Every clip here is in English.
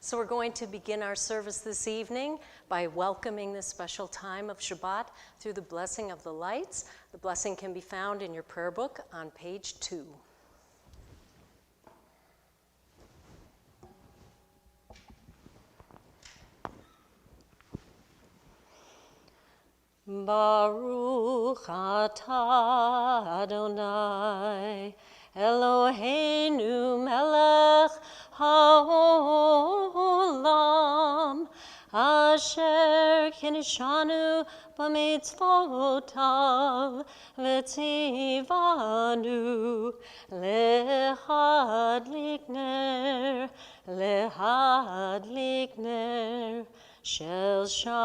So we're going to begin our service this evening by welcoming this special time of Shabbat through the blessing of the lights. The blessing can be found in your prayer book on page 2. Baruch atah Adonai Eloheinu melech haolam asher kinishanu b'mitzvotav v'tzivanu lehadlik ner shel Shabbat.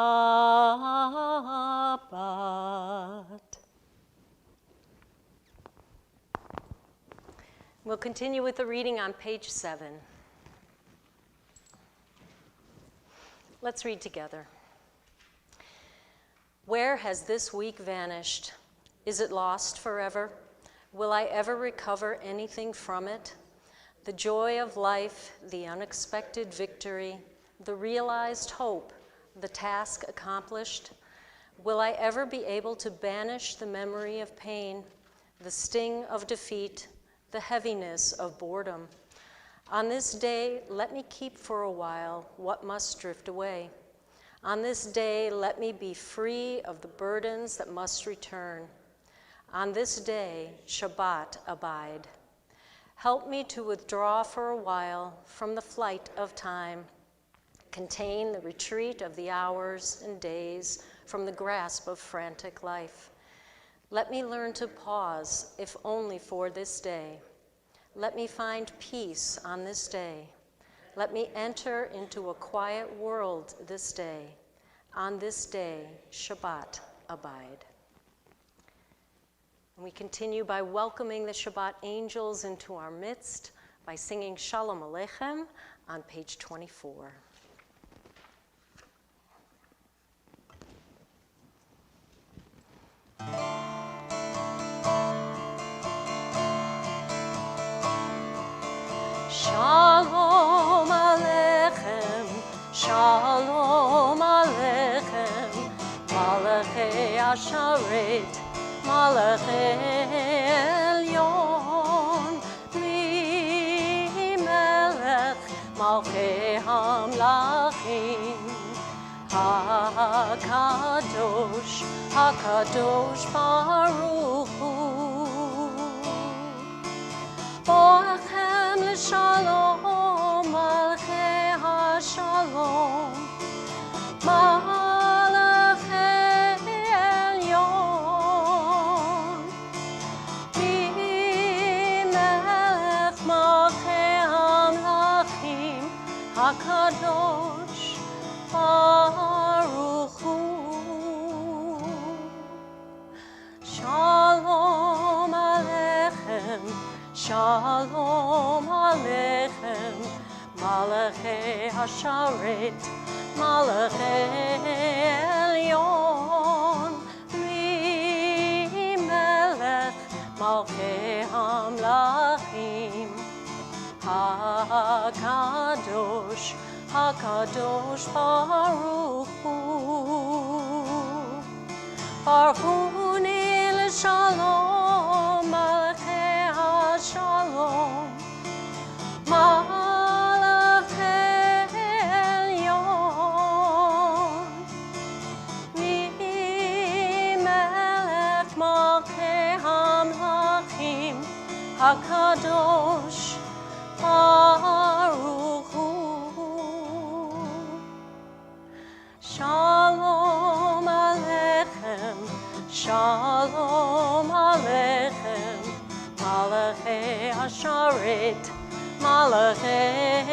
We'll continue with the reading on page 7. Let's read together. Where has this week vanished? Is it lost forever? Will I ever recover anything from it? The joy of life, the unexpected victory, the realized hope, the task accomplished. Will I ever be able to banish the memory of pain, the sting of defeat, the heaviness of boredom? On this day, let me keep for a while what must drift away. On this day, let me be free of the burdens that must return. On this day, Shabbat abide. Help me to withdraw for a while from the flight of time, contain the retreat of the hours and days from the grasp of frantic life. Let me learn to pause, if only for this day. Let me find peace on this day. Let me enter into a quiet world this day. On this day, Shabbat abide. And we continue by welcoming the Shabbat angels into our midst by singing Shalom Aleichem on page 24. Shalom Aleichem, Shalom Aleichem, Malachei Asharet, Malachei Elyon, Mi Melech, Malchei Hamlachim, HaKadosh, HaKadosh Baruch Hu. Boachem l'shalom, Malchei HaShalom, Malachei Elyon, Melech Malchei Hamlachim, HaKadosh Baruch Hu. Shalom Aleichem, Shalom Aleichem, Malachei Hasharet, Malachei Elyon, Mi Melech, Malchei Hamlachim, HaKadosh, HaKadosh Baruch Hu. Baruch Hu l'shalom, Malachei HaShalom, Malachei Elyon, Mi HaKadosh Baruch Hu. Shalom Aleichem, Shalom Aleichem, Malachei Asharet, Malachei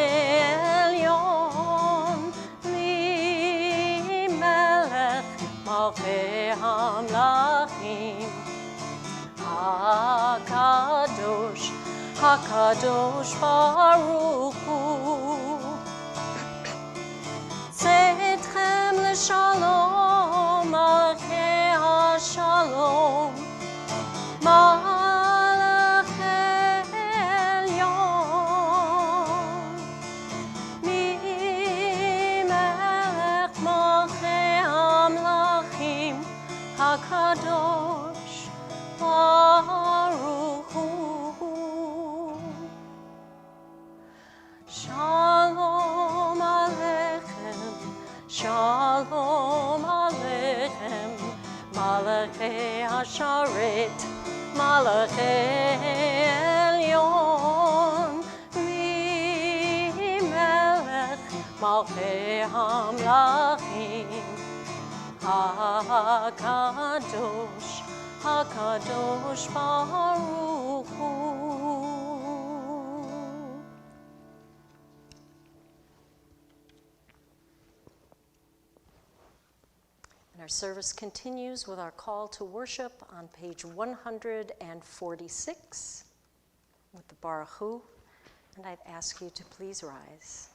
Elyon, Li Melech, Malchei Hamlachim, HaKadosh, HaKadosh Baruch Hu. Tzedchem l'shalom, Malachei HaShalom, Malachei Elyon, Mi-melech Malchei Hamlachim, HaKadosh Baruch Hu. Shalom Aleichem, Shalom Aleichem, Malachei Asharet, Malachei Elyon, Mi-melech Malchei Hamlachim, HaKadosh, HaKadosh Baruch Hu. Our service continues with our call to worship on page 146 with the Baruch Hu, and I'd ask you to please rise.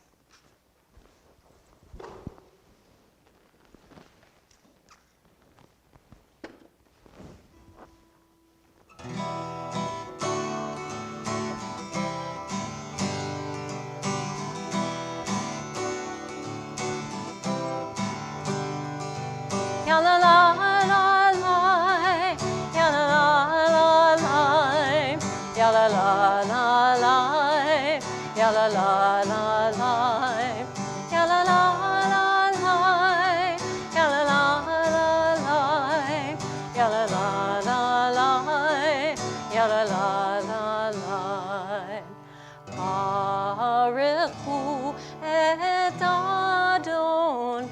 Ya la la la la, ya la la la la, ya la la la la, ya la la la la, ya la la la la, ya la la la la, ya la la la la, ya la la la la. Baruch Hu et Adonai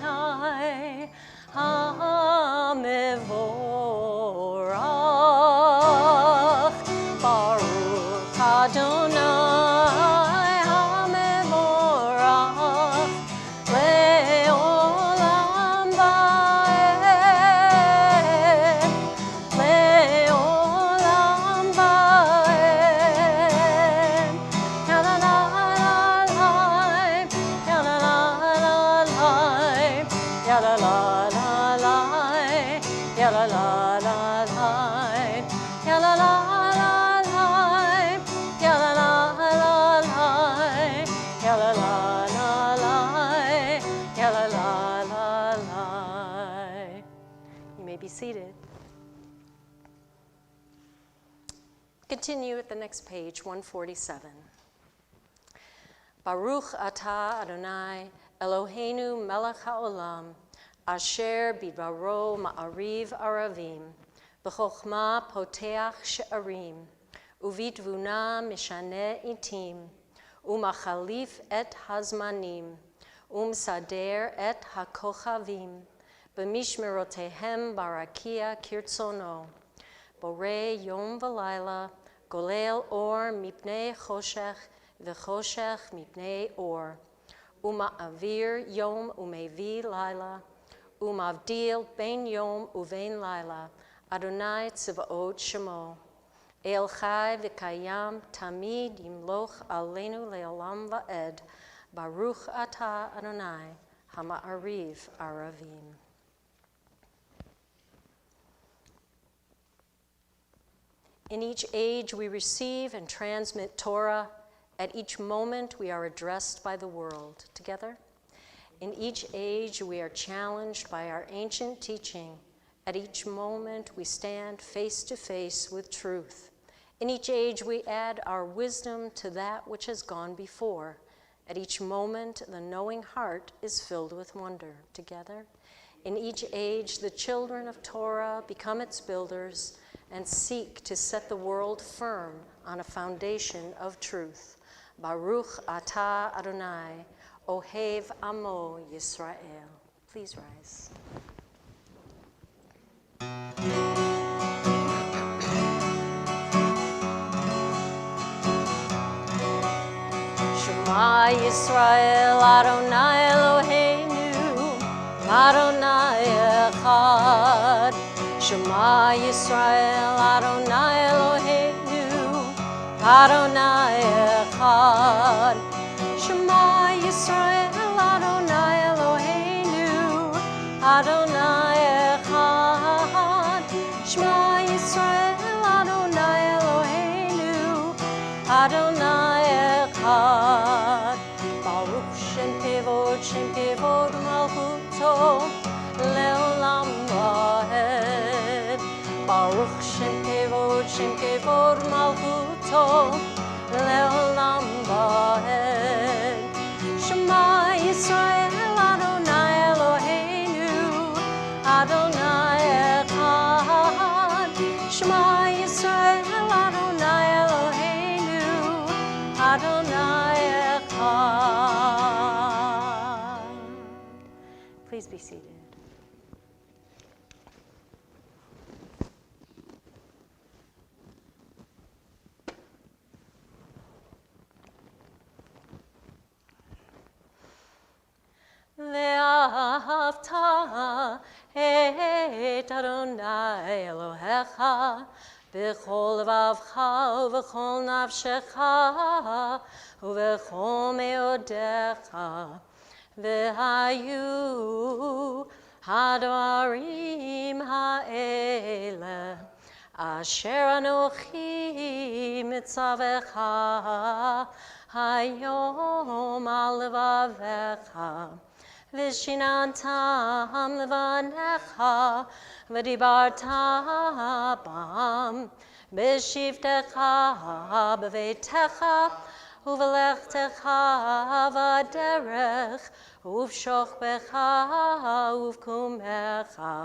HaMevorach, Baruch Adonai HaMevorach, Le'olam Va'ed, Le'olam Va'ed. Ya la la la la, ya la la la la, ya la la la la, ya la la la la, ya la la la la, ya la la la la, ya la la la la, ya la la la la. You may be seated. Continue at the next page, 147. Baruch atah Adonai Eloheinu melech haolam, asher bidbaro ma'ariv aravim, b'chokhmah poteach she'arim, uvitvuna mishaneh itim, umachalif et hazmanim, umsader et hakochavim, b'mishmerotehem barakia kirtzono, borei yom v'layla, golel or mipnei choshech, v'choshech mipnei or, uma'avir yom umevi laila, umavdil ben yom uvein laila, Adonai tzvaot shemo, El chai v'kayam tamid yimloch aleinu le'olam va'ed, Baruch atah Adonai hama'ariv aravim. In each age we receive and transmit Torah. At each moment we are addressed by the world. Together? In each age we are challenged by our ancient teaching. At each moment we stand face to face with truth. In each age we add our wisdom to that which has gone before. At each moment the knowing heart is filled with wonder. Together? In each age the children of Torah become its builders, and seek to set the world firm on a foundation of truth. Baruch atah Adonai, Ohev Amo Yisrael. Please rise. Shema Yisrael Adonai Eloheinu, Adonai Echad. Shema Yisrael Adonai Eloheinu, Adonai Echad. Shema Yisrael Adonai Eloheinu, Adonai Echad. Shema Yisrael Adonai Eloheinu, Adonai Echad. Baruch Shem Kevod Malchuto Leolam Vaed. Baruch Shem Kevod Malchuto Leolam Vaed. Shema Yisrael Adonai Eloheinu, Adonai Echad. Shema Yisrael Adonai Eloheinu, Adonai Echad. Please be seated. Ve'ahavta et Adonai Elohecha v'chol levavcha u'v'chol nafshecha u'v'chol meodecha v'hayu hadvarim ha'ele asher anochi mitzavecha hayom al levavecha Vishinantam levanecha, v'dibarta bam, b'shivtecha b'veitecha, u'v'lechtecha v'derech, u'v'shochbecha u'v'kumecha,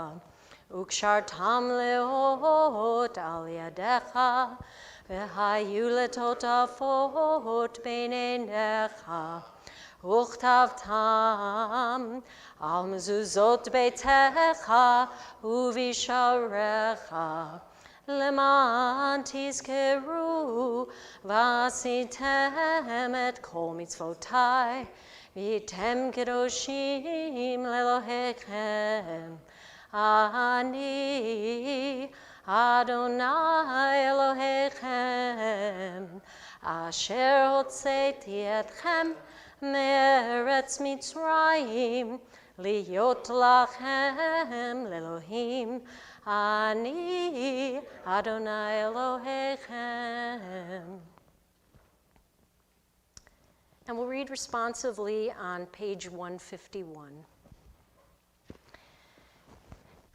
u'kshartam leot al yadecha, v'hayu letotafot beinenecha, Uchtavtam al mezuzot beitecha uvisharecha leman tizkeru vasitem et kol mitzvotai v'item kedoshim lelohechem ani Adonai Elohechem asher hotzeti etchem Meretz Mitzrayim, liyot lachem lelohim, ani Adonai Elohechem. And we'll read responsively on page 151.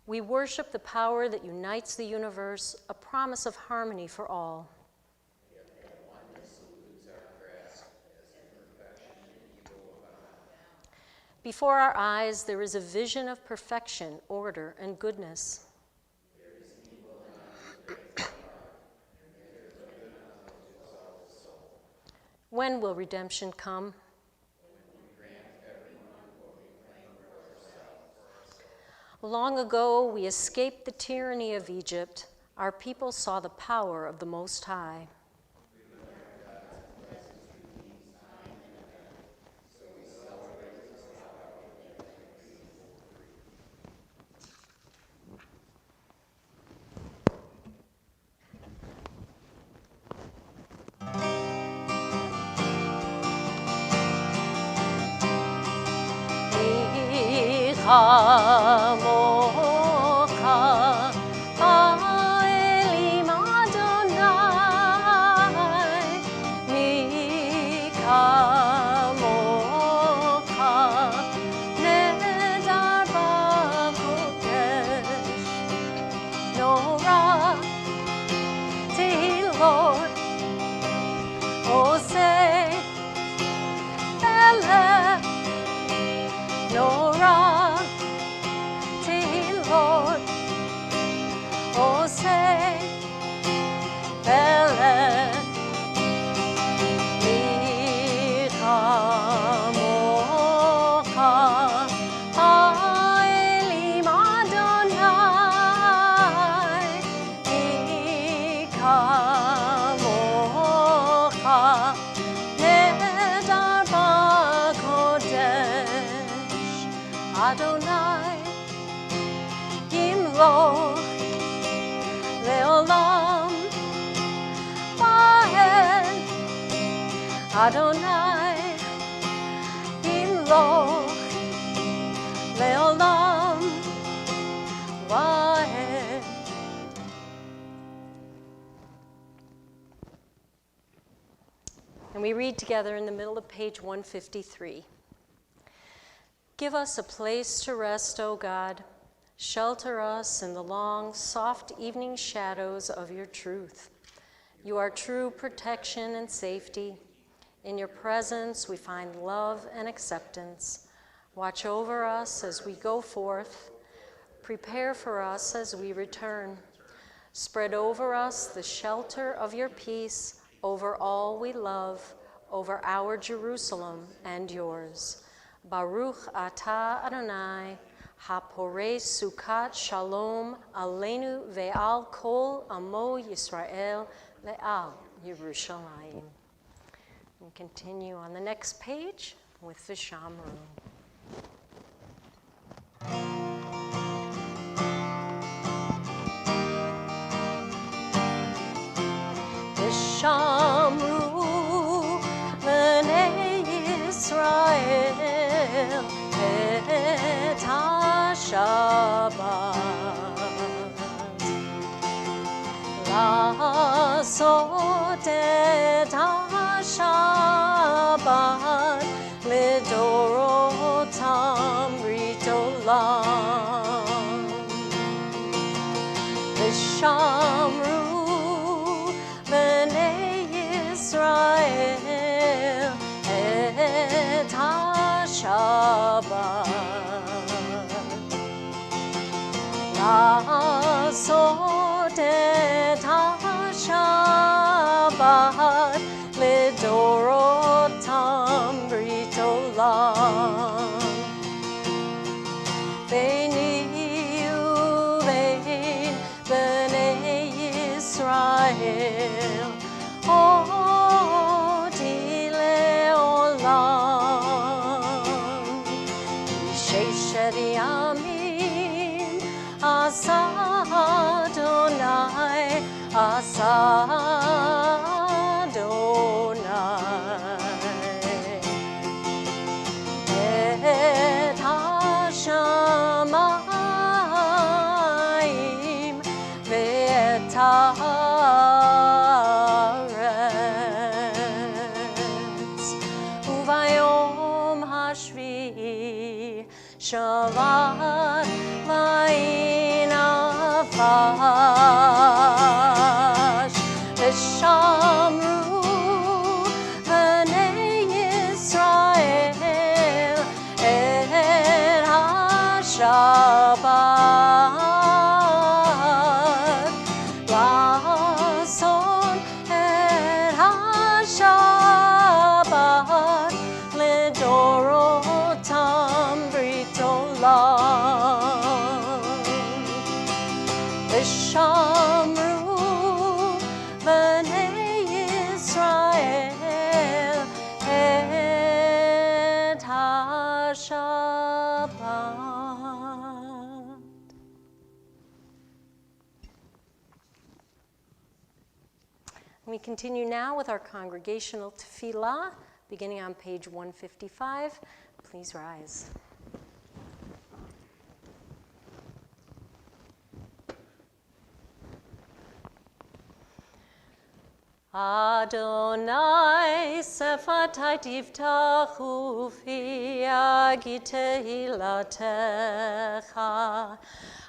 We worship the power that unites the universe, a promise of harmony for all. Before our eyes, there is a vision of perfection, order, and goodness. When will redemption come? Long ago, we escaped the tyranny of Egypt. Our people saw the power of the Most High. Mocha, Elim Adonai, Mika Mocha, Nedar Bakodesh, Nora, Lord, Oseh, Bele, Nora, Lord, Oseh, Adonai Imloch Leolam Vaed. And we read together in the middle of page 153. Give us a place to rest, O God. Shelter us in the long, soft evening shadows of your truth. You are true protection and safety. In your presence we find love and acceptance. Watch over us as we go forth. Prepare for us as we return. Spread over us the shelter of your peace over all we love, over our Jerusalem and yours. Baruch atah Adonai, haporei sukat shalom aleinu ve'al kol amo Yisrael le'al Yerushalayim. And continue on the next page with the Shamru. Shamru b'nei Yisrael et ha-Shabbat la'asot et ha-Shabbat lidorotam brit olam v'shamru b'nei Yisrael et ha-Shabbat la'asot et ha-Shabbat lidorotam brit olam beini uvein b'nei Yisrael oti leolam Sheshet yamim asa Adonai asa Adonai et hashamayim ve'et haaretz uvayom hashvi'i Shabbat vayinafash v'shamru b'nei Yisrael et ha-Shabbat la'ason et ha-Shabbat lidorotam brit olam v'shamru b'nei Yisrael et ha-Shabbat. We continue now with our congregational tefillah, beginning on page 155. Please rise. Adonai sefatai tiftachu fi tehillatcha.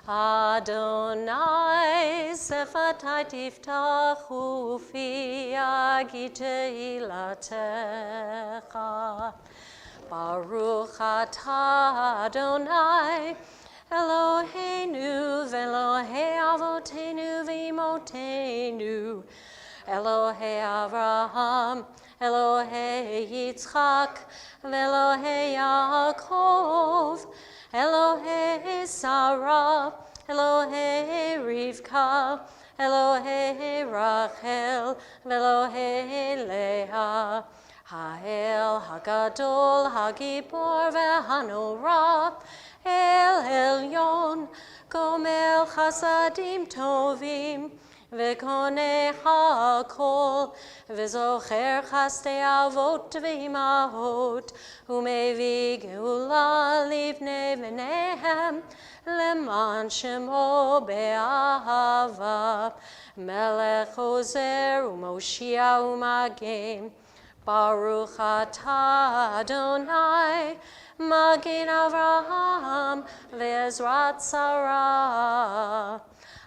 Adonai sefatai tiftachu fi tehillatcha. Baruch atah Adonai Eloheinu ve'Elohei avotenu v'imotenu Elohei Avraham, Elohei Yitzchak, Elohei Yaakov, Elohei Sarah, Elohei Rivka, Elohei Rachel, Elohei Leah, Ha'el Hagadol, Hagibor ve'Hanora, El Elyon, Gomel Chasadim Tovim, וקונה הכל, וזוכר חסדי אבות ואימהות, ומביא גאולה לבני בניהם, למען שמו באהבה. מלך עוזר ומושיע ומגן, ברוך אתה אדוני, מגן אברהם ועזרת שרה.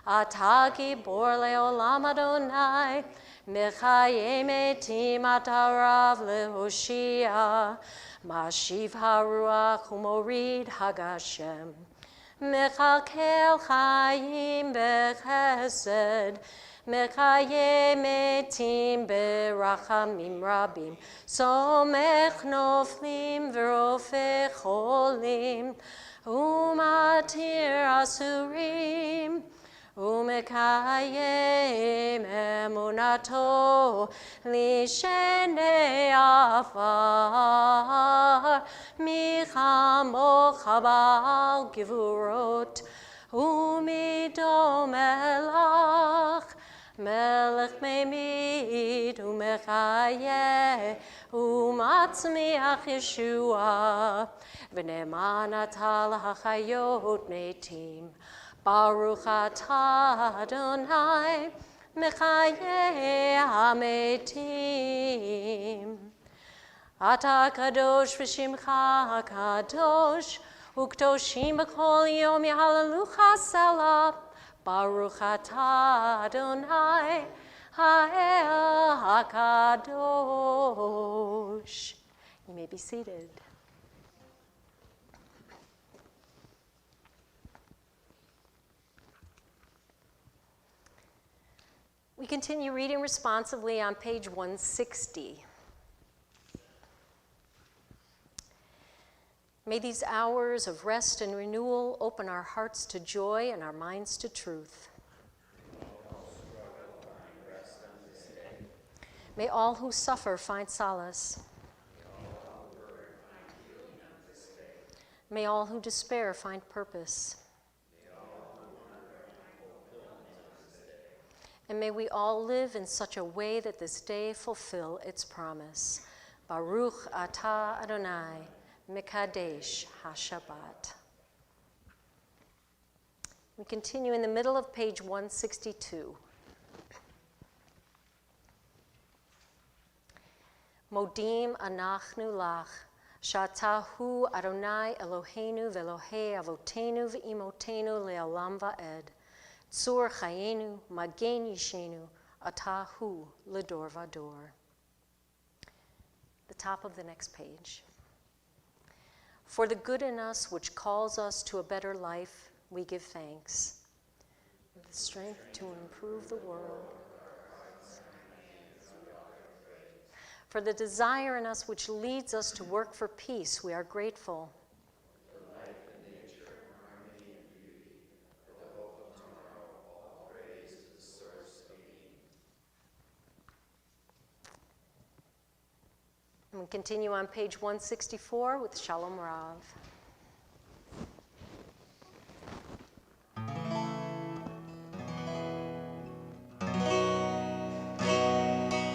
אתה גיבור לעולם אדוני, מחיי מתים אתה רב להושיע, משיב הרוח ומוריד הגשם, מכלכל חיים בחסד, מחיי מתים ברחמים רבים, סומך נופלים ורופא חולים, ומתיר אסורים, ומקיים אמונתו לשני עפר, מי כמוך בעל גבורות, ומידו מלך, מלך ממית ומחיה, ומצמיח ישועה, ונאמן אתה להחיות מתים. ברוך אתה אדוני, מחיי המתים. אתה קדוש ושמך הקדוש, וקדושים בכל יום יהללוך סלה. ברוך אתה אדוני, האל הקדוש. You may be seated. We continue reading responsively on page 160. May these hours of rest and renewal open our hearts to joy and our minds to truth. May all who suffer find solace. May all who despair find purpose. And may we all live in such a way that this day fulfill its promise. Baruch atah Adonai, Mekadesh HaShabbat. We continue in the middle of page 162. Modim anachnu lach, shatahu Adonai Eloheinu ve'Elohei avotenu ve'imotenu le'olam va'ed. Tzur chayenu, magen yishenu, atahu ledor vador. The top of the next page. For the good in us which calls us to a better life, we give thanks. With the strength to improve the world. For the desire in us which leads us to work for peace, we are grateful. And we continue on page 164 with Shalom Rav.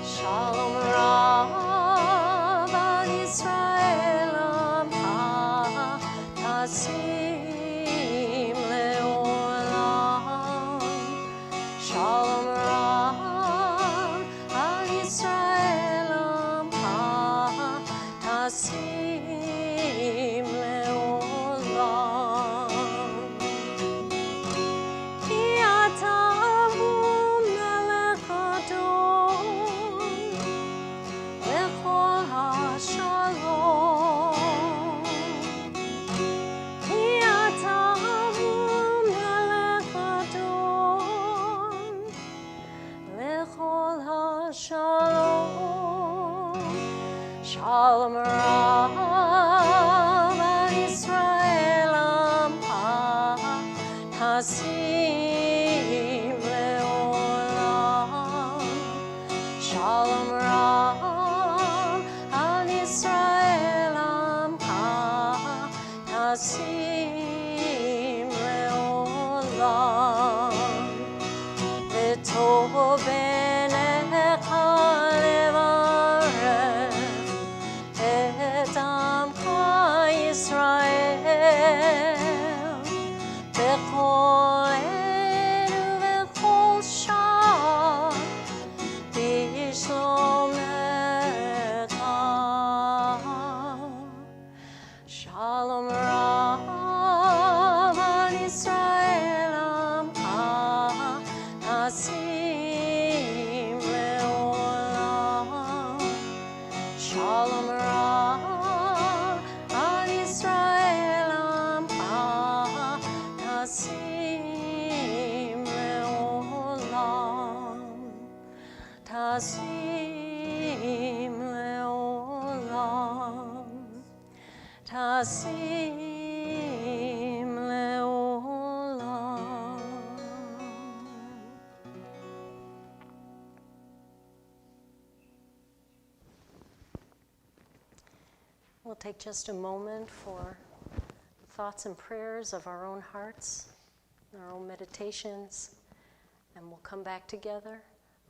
Shalom Rav al Yisrael amcha tasim leolam. Shalom Rav al Yisrael amcha tasim leolam. Ki ata hu melech adon lechol hashalom. Ki ata hu melech adon lechol hashalom. Shalom Rav al Yisrael amcha tasim leolam. Shalom Rav al Yisrael amcha tasim leolam. V'tov Tasim leolam, Shalom Rav al Yisrael amcha. Tasim leolam, Tasim leolam, Tasim leolam. We'll take just a moment for thoughts and prayers of our own hearts, our own meditations, and we'll come back together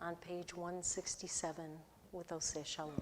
on page 167 with Oseh Shalom.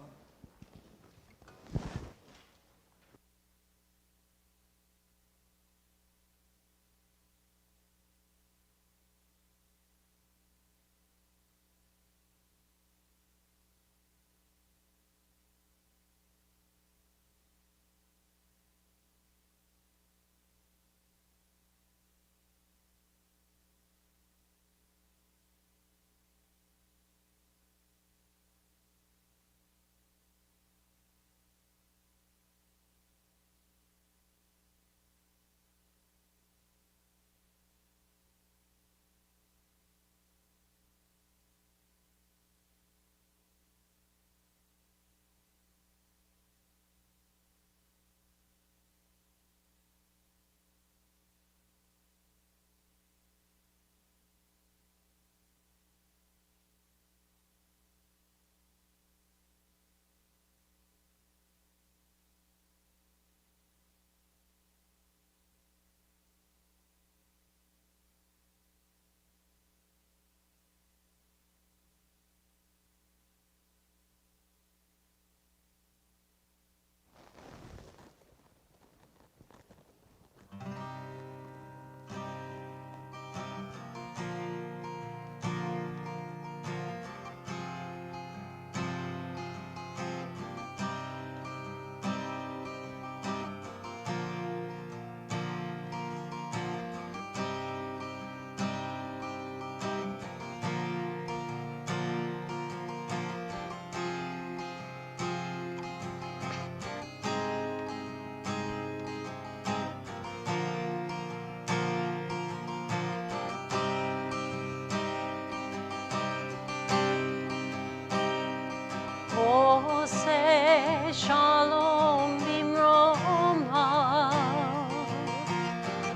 Oseh Shalom bimroma,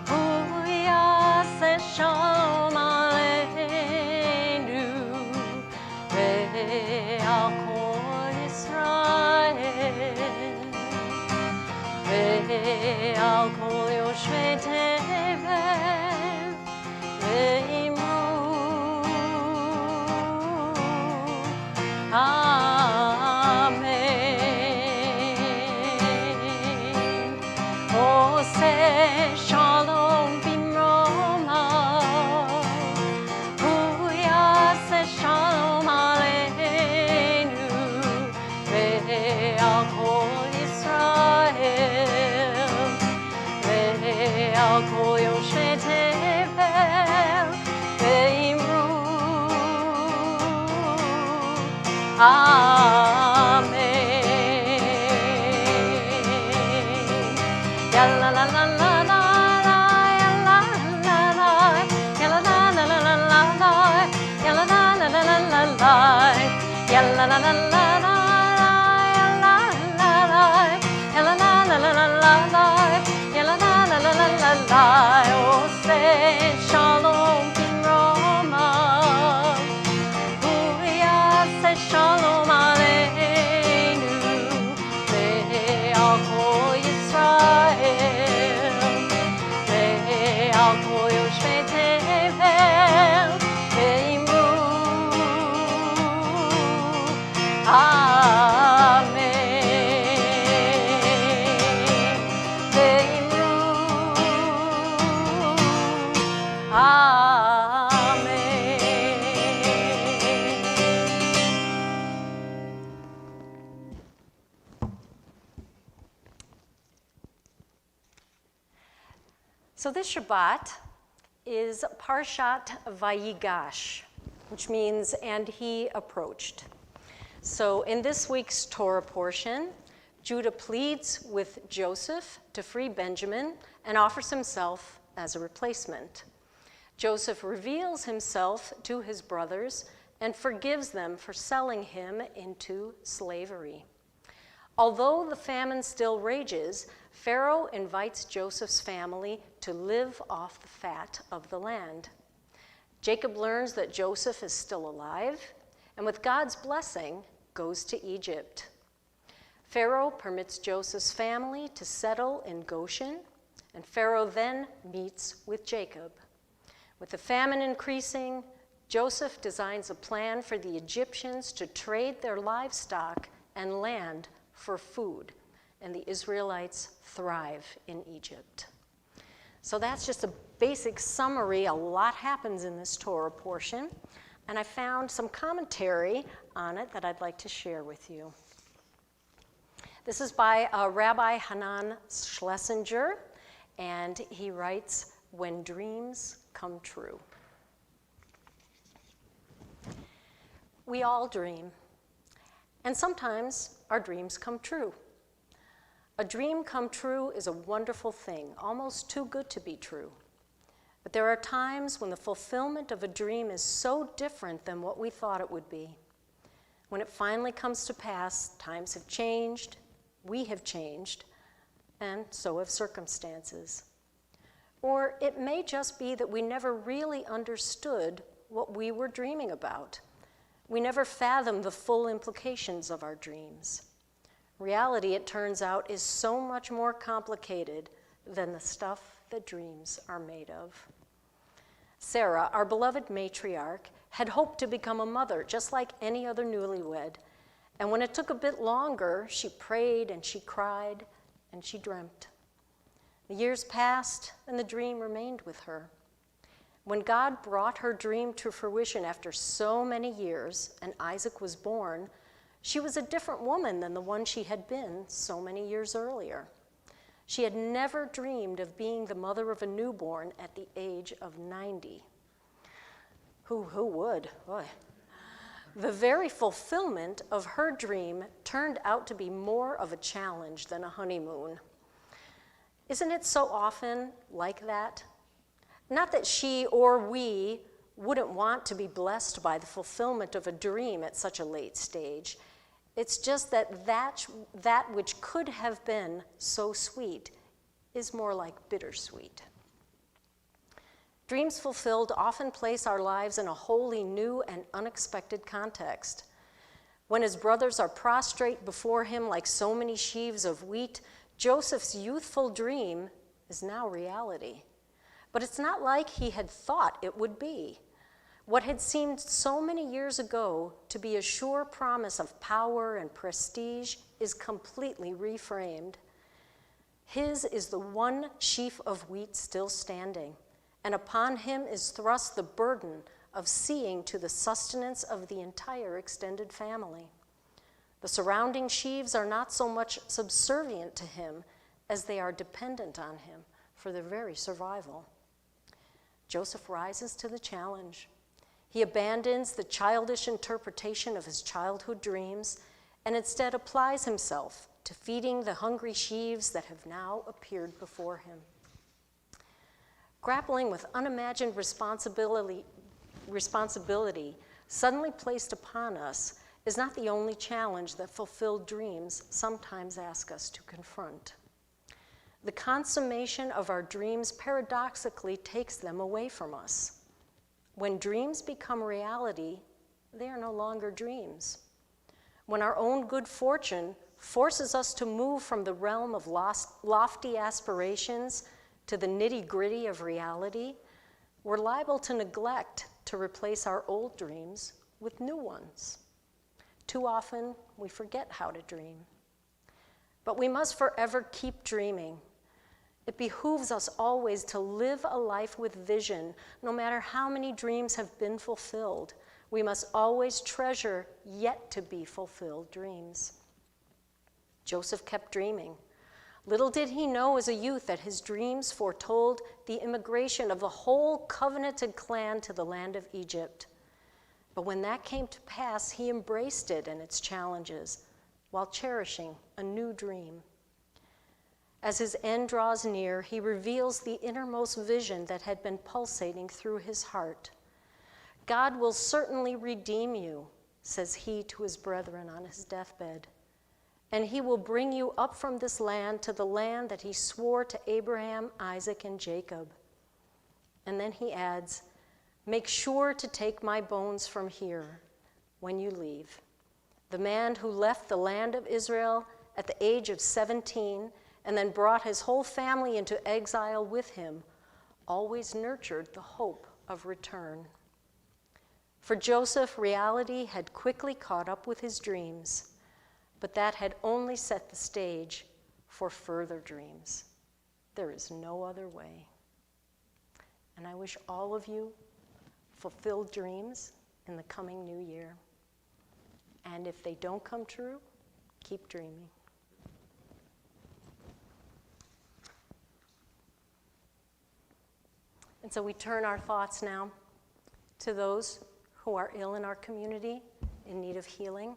Hu yaseh shalom aleinu, ve'al kol Yisrael, ve'al kol yoshvei tevel, ve'imru Amen. Oseh Shalom bimroma, Hu yaseh shalom aleinu, ve'al kol Yisrael, ve'al kol yoshvei tevel, ve'imru Amen. Ya la la la la la la, ya la la la, ya la la la la la la, ya la la la la la la, ya la la la la la, ya la la la, ya la la la la la, ya la la la la la. Oseh Shalom bimroma, Hu yaseh shalom aleinu, ve'al kol Yisrael, ve'al kol yoshvei tevel, ve'imru Amen. Ve'imru So this Shabbat is Parshat Vayigash. which means, and he approached. So in this week's Torah portion, Judah pleads with Joseph to free Benjamin and offers himself as a replacement. Joseph reveals himself to his brothers and forgives them for selling him into slavery. Although the famine still rages, Pharaoh invites Joseph's family to live off the fat of the land. Jacob learns that Joseph is still alive, and with God's blessing, goes to Egypt. Pharaoh permits Joseph's family to settle in Goshen, and Pharaoh then meets with Jacob. With the famine increasing, Joseph designs a plan for the Egyptians to trade their livestock and land for food, and the Israelites thrive in Egypt. So that's just a basic summary. A lot happens in this Torah portion, and I found some commentary on it that I'd like to share with you. This is by Rabbi Hanan Schlesinger, and he writes, "When dreams come true." We all dream, and sometimes our dreams come true. A dream come true is a wonderful thing, almost too good to be true. But there are times when the fulfillment of a dream is so different than what we thought it would be. When it finally comes to pass, times have changed, we have changed, and so have circumstances. Or it may just be that we never really understood what we were dreaming about. We never fathomed the full implications of our dreams. Reality, it turns out, is so much more complicated than the stuff that dreams are made of. Sarah, our beloved matriarch, had hoped to become a mother just like any other newlywed. And when it took a bit longer, she prayed and she cried and she dreamt. The years passed and the dream remained with her. When God brought her dream to fruition after so many years and Isaac was born, she was a different woman than the one she had been so many years earlier. She had never dreamed of being the mother of a newborn at the age of 90. Who would? Boy. The very fulfillment of her dream turned out to be more of a challenge than a honeymoon. Isn't it so often like that? Not that she or we wouldn't want to be blessed by the fulfillment of a dream at such a late stage. It's just that which could have been so sweet is more like bittersweet. Dreams fulfilled often place our lives in a wholly new and unexpected context. When his brothers are prostrate before him like so many sheaves of wheat, Joseph's youthful dream is now reality. But it's not like he had thought it would be. What had seemed so many years ago to be a sure promise of power and prestige is completely reframed. His is the one sheaf of wheat still standing, and upon him is thrust the burden of seeing to the sustenance of the entire extended family. The surrounding sheaves are not so much subservient to him as they are dependent on him for their very survival. Joseph rises to the challenge. He abandons the childish interpretation of his childhood dreams and instead applies himself to feeding the hungry sheaves that have now appeared before him. Grappling with unimagined responsibility suddenly placed upon us is not the only challenge that fulfilled dreams sometimes ask us to confront. The consummation of our dreams paradoxically takes them away from us. When dreams become reality, they are no longer dreams. When our own good fortune forces us to move from the realm of lofty aspirations to the nitty-gritty of reality, we're liable to neglect to replace our old dreams with new ones. Too often, we forget how to dream. But we must forever keep dreaming. It behooves us always to live a life with vision, no matter how many dreams have been fulfilled. We must always treasure yet to be fulfilled dreams. Joseph kept dreaming. Little did he know as a youth that his dreams foretold the immigration of the whole covenanted clan to the land of Egypt. But when that came to pass, he embraced it and its challenges while cherishing a new dream. As his end draws near, he reveals the innermost vision that had been pulsating through his heart. God will certainly redeem you, says he to his brethren on his deathbed, and he will bring you up from this land to the land that he swore to Abraham, Isaac, and Jacob. And then he adds, make sure to take my bones from here when you leave. The man who left the land of Israel at the age of 17 and then brought his whole family into exile with him always nurtured the hope of return. For Joseph, reality had quickly caught up with his dreams, but that had only set the stage for further dreams. There is no other way. And I wish all of you fulfilled dreams in the coming new year. And if they don't come true, keep dreaming. And so we turn our thoughts now to those who are ill in our community, in need of healing.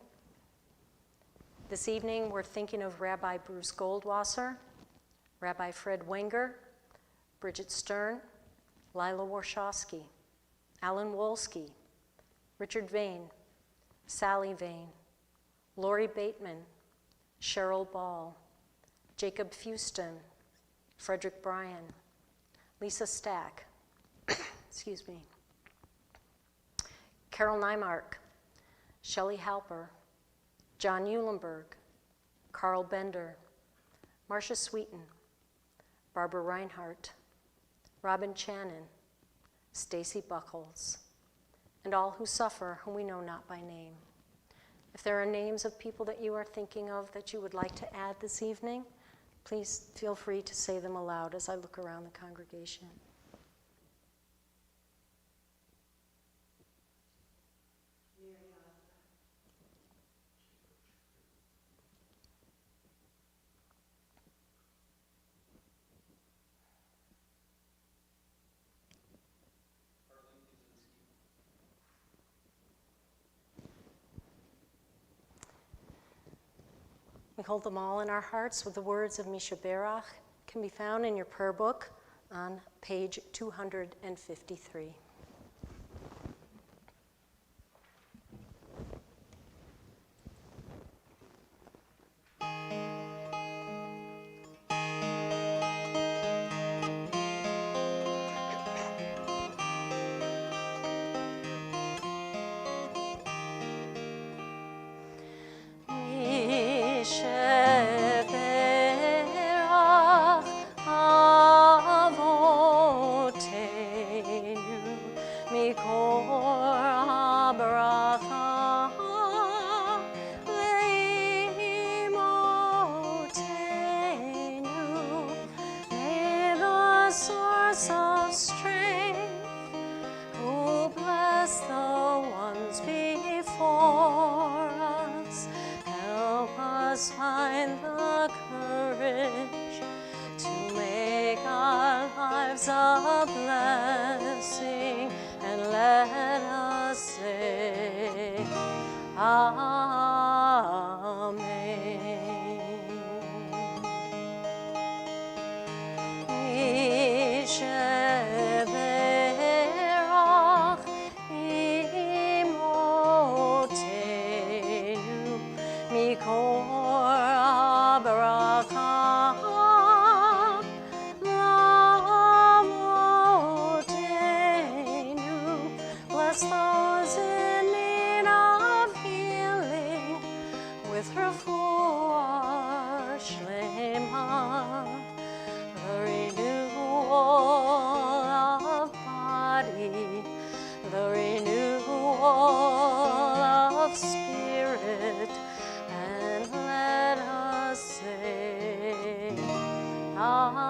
This evening, we're thinking of Rabbi Bruce Goldwasser, Rabbi Fred Wenger, Bridget Stern, Lila Warshawski, Alan Wolski, Richard Vane, Sally Vane, Lori Bateman, Cheryl Ball, Jacob Fuston, Frederick Bryan, Lisa Stack, excuse me, Carol Nymark, Shelley Halper, John Eulenberg, Carl Bender, Marcia Sweeten, Barbara Reinhardt, Robin Channon, Stacy Buckles, and all who suffer, whom we know not by name. If there are names of people that you are thinking of that you would like to add this evening, please feel free to say them aloud as I look around the congregation. We hold them all in our hearts with the words of Misha Berach, can be found in your prayer book on page 253. Find the courage to make our lives a blessing, and let us say Amen. Bless those in need of healing with refuah shlema, the renewal of body, the renewal of spirit, and let us say Amen.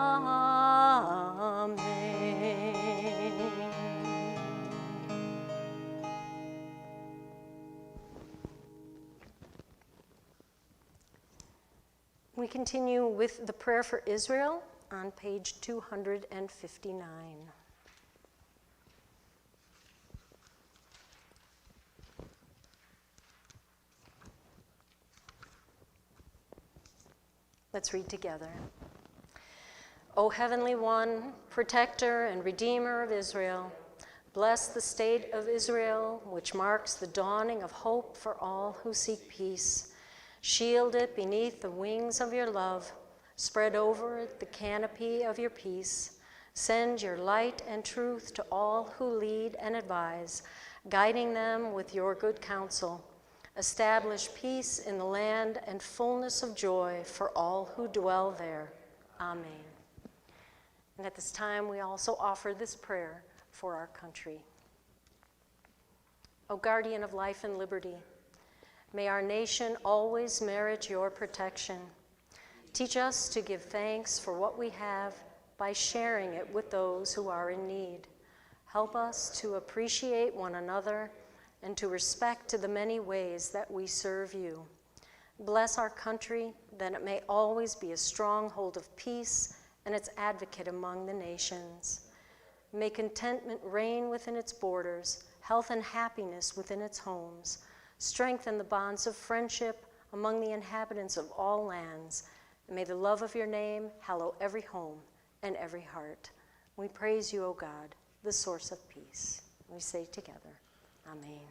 We continue with the prayer for Israel on page 259. Let's read together. O Heavenly One, protector and redeemer of Israel, bless the state of Israel, which marks the dawning of hope for all who seek peace. Shield it beneath the wings of your love. Spread over it the canopy of your peace. Send your light and truth to all who lead and advise, guiding them with your good counsel. Establish peace in the land and fullness of joy for all who dwell there. Amen. And at this time, we also offer this prayer for our country. O guardian of life and liberty, may our nation always merit your protection. Teach us to give thanks for what we have by sharing it with those who are in need. Help us to appreciate one another and to respect the many ways that we serve you. Bless our country, that it may always be a stronghold of peace and its advocate among the nations. May contentment reign within its borders, health and happiness within its homes. Strengthen the bonds of friendship among the inhabitants of all lands. And may the love of your name hallow every home and every heart. We praise you, O God, the source of peace. We say together, Amen.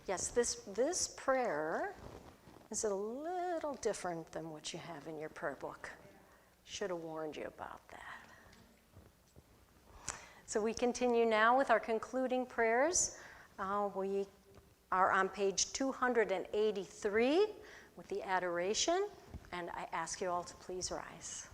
Yes, this prayer is a little different than what you have in your prayer book. Should have warned you about that. So we continue now with our concluding prayers. We are on page 283 with the adoration, and I ask you all to please rise.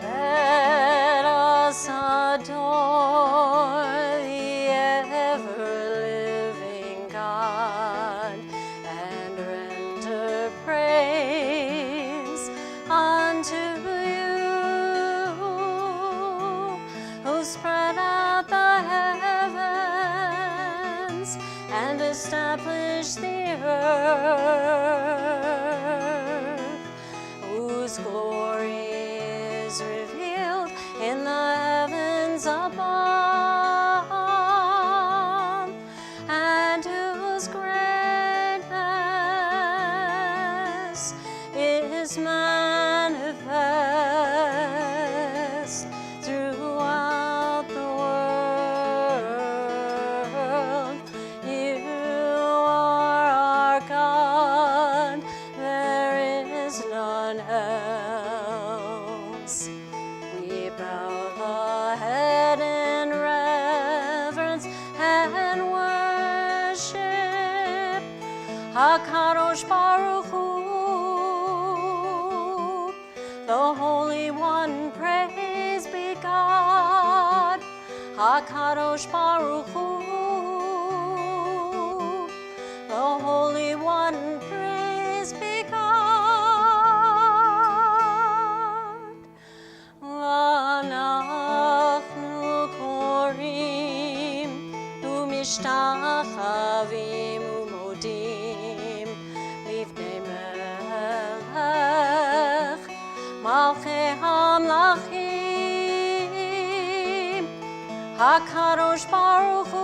Let us adore the ever-living God and render praise unto you, who spread out the heavens and established the earth, whose glory is revealed in the heavens above, and whose greatness is manifest throughout the world. You are our God, there is none else. We bow the head in reverence and worship HaKadosh Baruch Hu, the Holy One. Praise be God, HaKadosh Baruch Hu, the Holy One. Praise be God. V'anachnu korim u'mishtachavim u'modim lifnei melech malchei hamlachim HaKadosh Baruch Hu,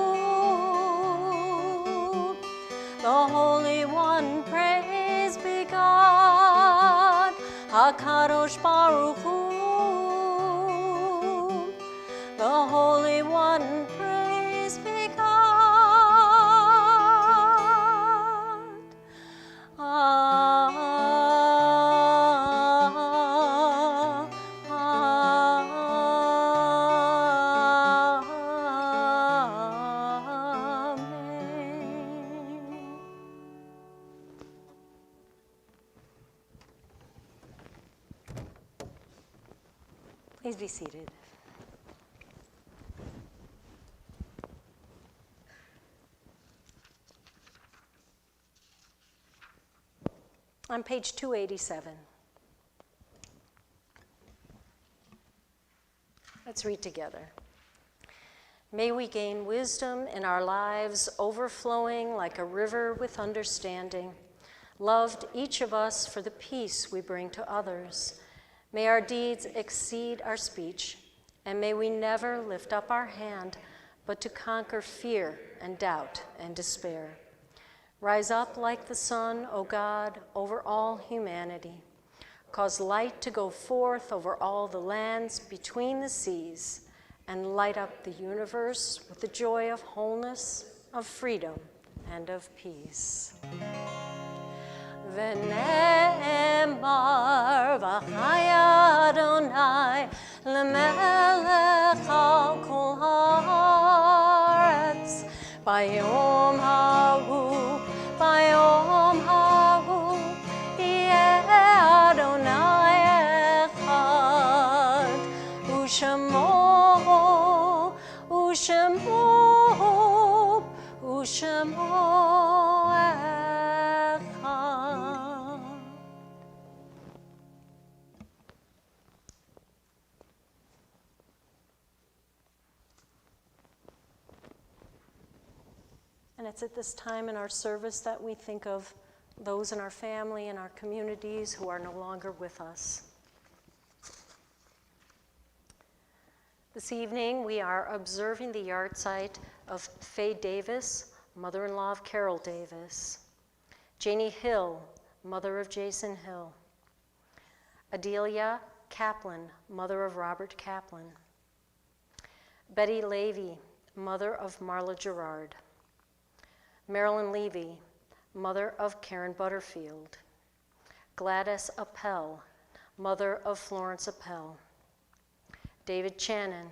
the Holy One. Praise be God, HaKadosh Baruch Hu, the Holy One. Praise be God. Amen. Please be seated. On page 287. Let's read together. May we gain wisdom in our lives, overflowing like a river with understanding. Loved each of us for the peace we bring to others. May our deeds exceed our speech, and may we never lift up our hand, but to conquer fear and doubt and despair. Rise up like the sun, O God, over all humanity. Cause light to go forth over all the lands between the seas, and light up the universe with the joy of wholeness, of freedom, and of peace. V'ne'emar v'chaya Adonai l'melech al kol haaretz bayom hahu yeh Adonai echad u'shemo echad. And it's at this time in our service that we think of those in our family and our communities who are no longer with us. This evening, we are observing the yahrzeit of Faye Davis, mother-in-law of Carol Davis, Janie Hill, mother of Jason Hill, Adelia Kaplan, mother of Robert Kaplan, Betty Levy, mother of Marla Gerard, Marilyn Levy, mother of Karen Butterfield, Gladys Appel, mother of Florence Appel, David Channon,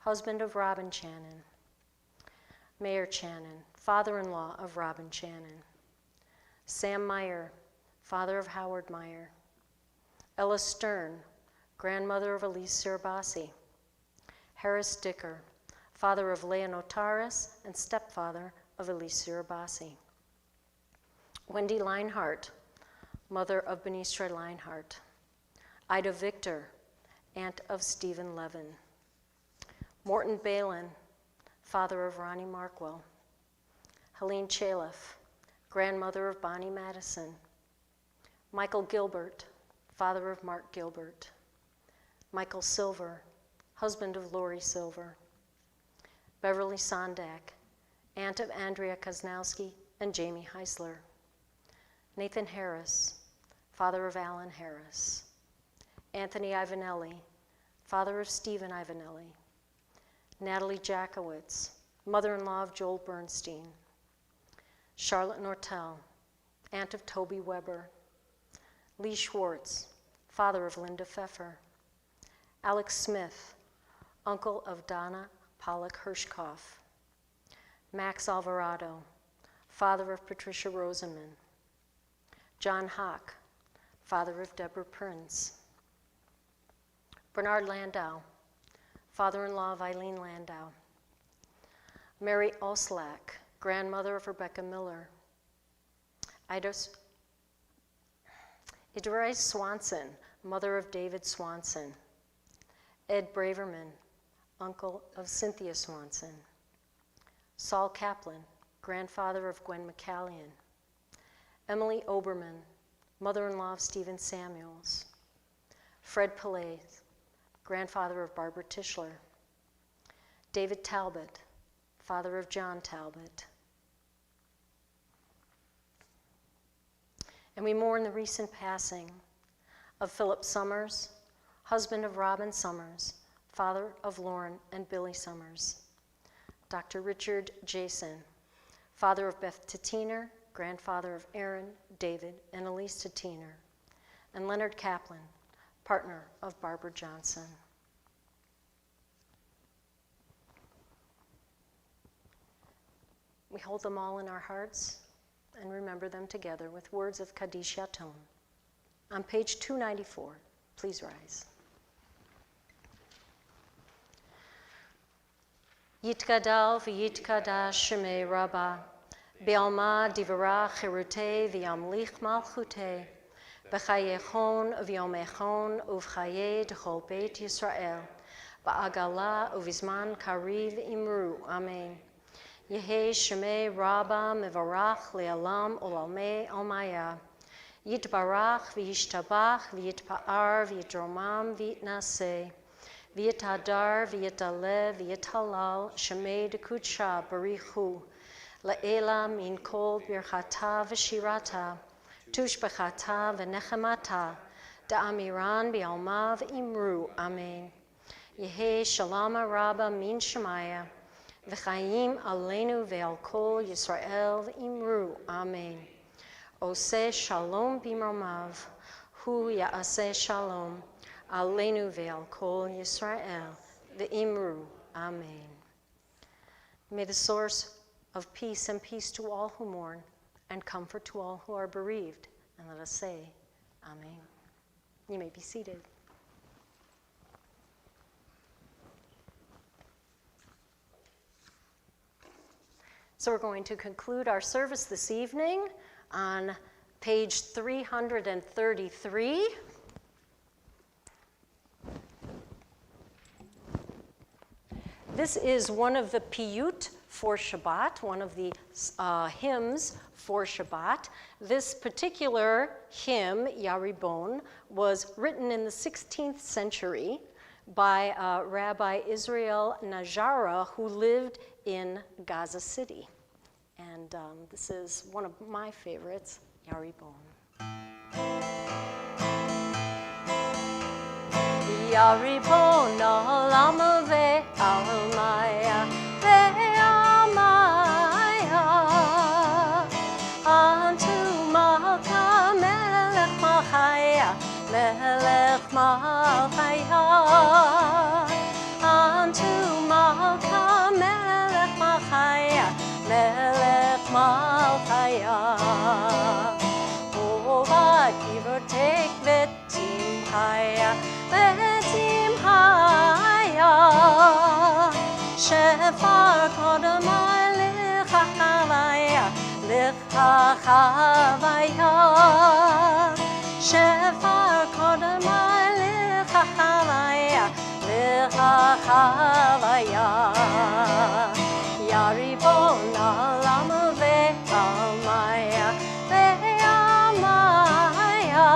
husband of Robin Channon, Mayor Channon, father-in-law of Robin Channon, Sam Meyer, father of Howard Meyer, Ella Stern, grandmother of Elise Sirabasi, Harris Dicker, father of Leah Notaris and stepfather of Elise Sirabasi, Wendy Leinhart, mother of Benistre Leinhart, Ida Victor, aunt of Stephen Levin, Morton Balin, father of Ronnie Markwell, Helene Chaliff, grandmother of Bonnie Madison, Michael Gilbert, father of Mark Gilbert, Michael Silver, husband of Lori Silver, Beverly Sondak, aunt of Andrea Koznowski and Jamie Heisler, Nathan Harris, father of Alan Harris, Anthony Ivanelli, father of Stephen Ivanelli, Natalie Jackowitz, mother-in-law of Joel Bernstein, Charlotte Nortel, aunt of Toby Weber, Lee Schwartz, father of Linda Pfeffer, Alex Smith, uncle of Donna Pollock Hirschkoff, Max Alvarado, father of Patricia Rosenman, John Hock, father of Deborah Prince, Bernard Landau, father-in-law of Eileen Landau, Mary Oslak, grandmother of Rebecca Miller, Idris Swanson, mother of David Swanson, Ed Braverman, uncle of Cynthia Swanson, Saul Kaplan, grandfather of Gwen McCallion, Emily Oberman, mother-in-law of Stephen Samuels, Fred Pillay, grandfather of Barbara Tischler, David Talbot, father of John Talbot. And we mourn the recent passing of Philip Summers, husband of Robin Summers, father of Lauren and Billy Summers, Dr. Richard Jason, father of Beth Tatiner, grandfather of Aaron, David, and Elise Tatiner, and Leonard Kaplan, partner of Barbara Johnson. We hold them all in our hearts and remember them together with words of Kaddish Yatom. On page 294, please rise. Yitgadal v'yitkadash shemei Rabbah, Be'alma divara chirute v'yamlich malchute, B'chayechon v'yomechon uv'chaye d'chol Beit Yisrael, ba'agala uvizman kariv imru. Amen. Yehi shemei rabba mevarach le'alam olalmei almaya. Yitbarach v'yishtabach v'yitpa'ar v'yitromam v'yitnaseh. V'yitadar v'yitalev v'yitalal shemei dekutsha barichu. La'ela min kol birchata v'shirata. Tushbechata v'nechemata. Da'amiran bi'alma v'imru. Amen. Yehi shalama rabba min shemaya. V'chaim aleinu ve'al kol Yisrael v'imru. Amen. Oseh shalom bimromav. Hu ya'aseh shalom. Aleinu ve'al kol Yisrael v'imru. Amen. May the source of peace and peace to all who mourn and comfort to all who are bereaved. And let us say, Amen. You may be seated. So we're going to conclude our service this evening on page 333. This is one of the piyut for Shabbat, one of the hymns for Shabbat. This particular hymn, Yaribon, was written in the 16th century by Rabbi Israel Najara, who lived in Gaza City. And this is one of my favorites, Yaribon. Yaribon olam ve'almaya ve'almaya Antu malka melech malchaya melech malchaya Antu malka melech malchaya melech malchaya Ova givertek v'timchaya Shefar kodamai lichachavaya, lichachavaya. Shefar kodamai lichachavaya, lichachavaya. Yaribon olam ve'almaya, ve'almaya.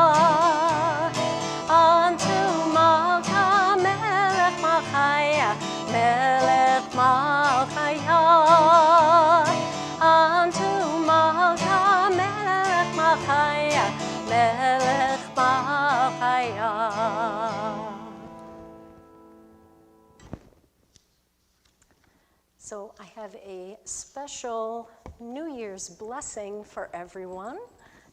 Antu malka melech malchaya, melech malchaya. Antu malka melech malchaya, melech malchaya. So I have a special New Year's blessing for everyone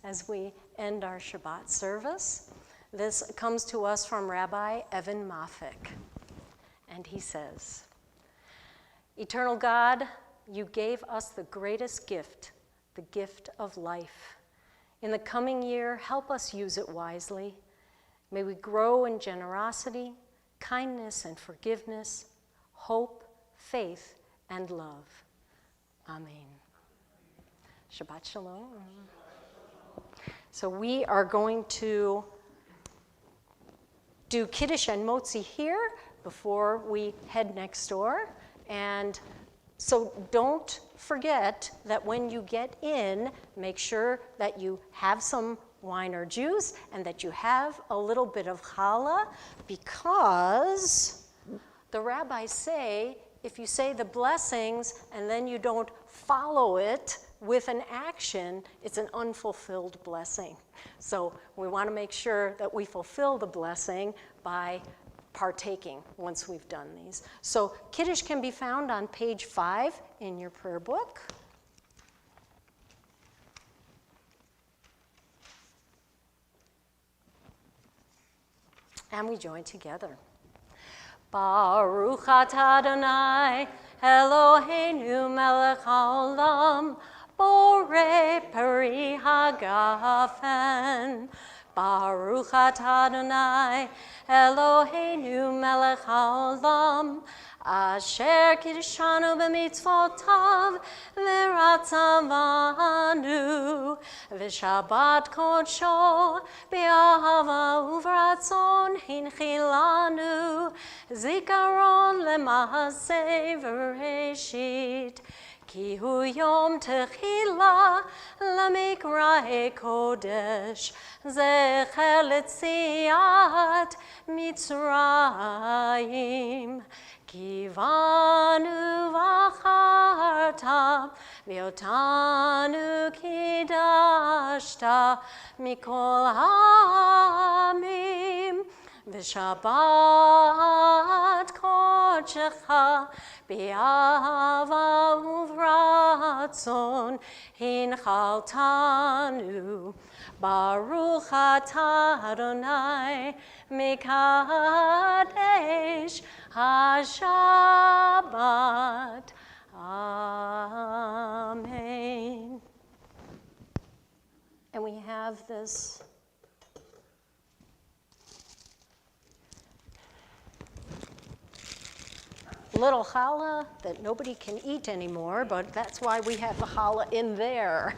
as we end our Shabbat service. This comes to us from Rabbi Evan Mafik. And he says, Eternal God, you gave us the greatest gift, the gift of life. In the coming year, help us use it wisely. May we grow in generosity, kindness and forgiveness, hope, faith, and love. Amen. Shabbat Shalom. So we are going to do Kiddush and Motzi here before we head next door. And so don't forget that when you get in, make sure that you have some wine or juice and that you have a little bit of challah, because the rabbis say if you say the blessings and then you don't follow it with an action, it's an unfulfilled blessing. So we want to make sure that we fulfill the blessing by partaking once we've done these. So Kiddush can be found on page 5 in your prayer book. And we join together. Baruch atah Adonai, Eloheinu melech haolam, borei peri hagafen. Baruch atah Adonai, Eloheinu melech haolam, Asher kiddushanu b'mitzvotav v'ratzavanu v'shabbat kodsho b'ahava uvratzon hinchilanu zikaron lemahaseh v'reshit ki hu yom techila lamikra'e kodesh zecher letziat Mitzrayim Kivanu v'acharta v'otanu kidashta mikol ha'amim v'shabbat kodshecha b'ahava uvratzon hinchaltanu Baruch atah Adonai mekadesh HaShabbat. Amen. And we have this little challah that nobody can eat anymore, but that's why we have the challah in there.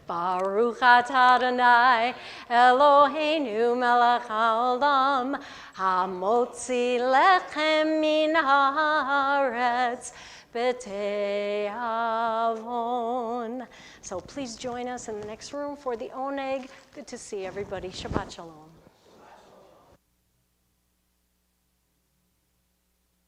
Baruch atah Adonai Eloheinu melech haolam hamotzi lechem min haaretz b'te'avon. So please join us in the next room for the oneg. Good to see everybody. Shabbat shalom.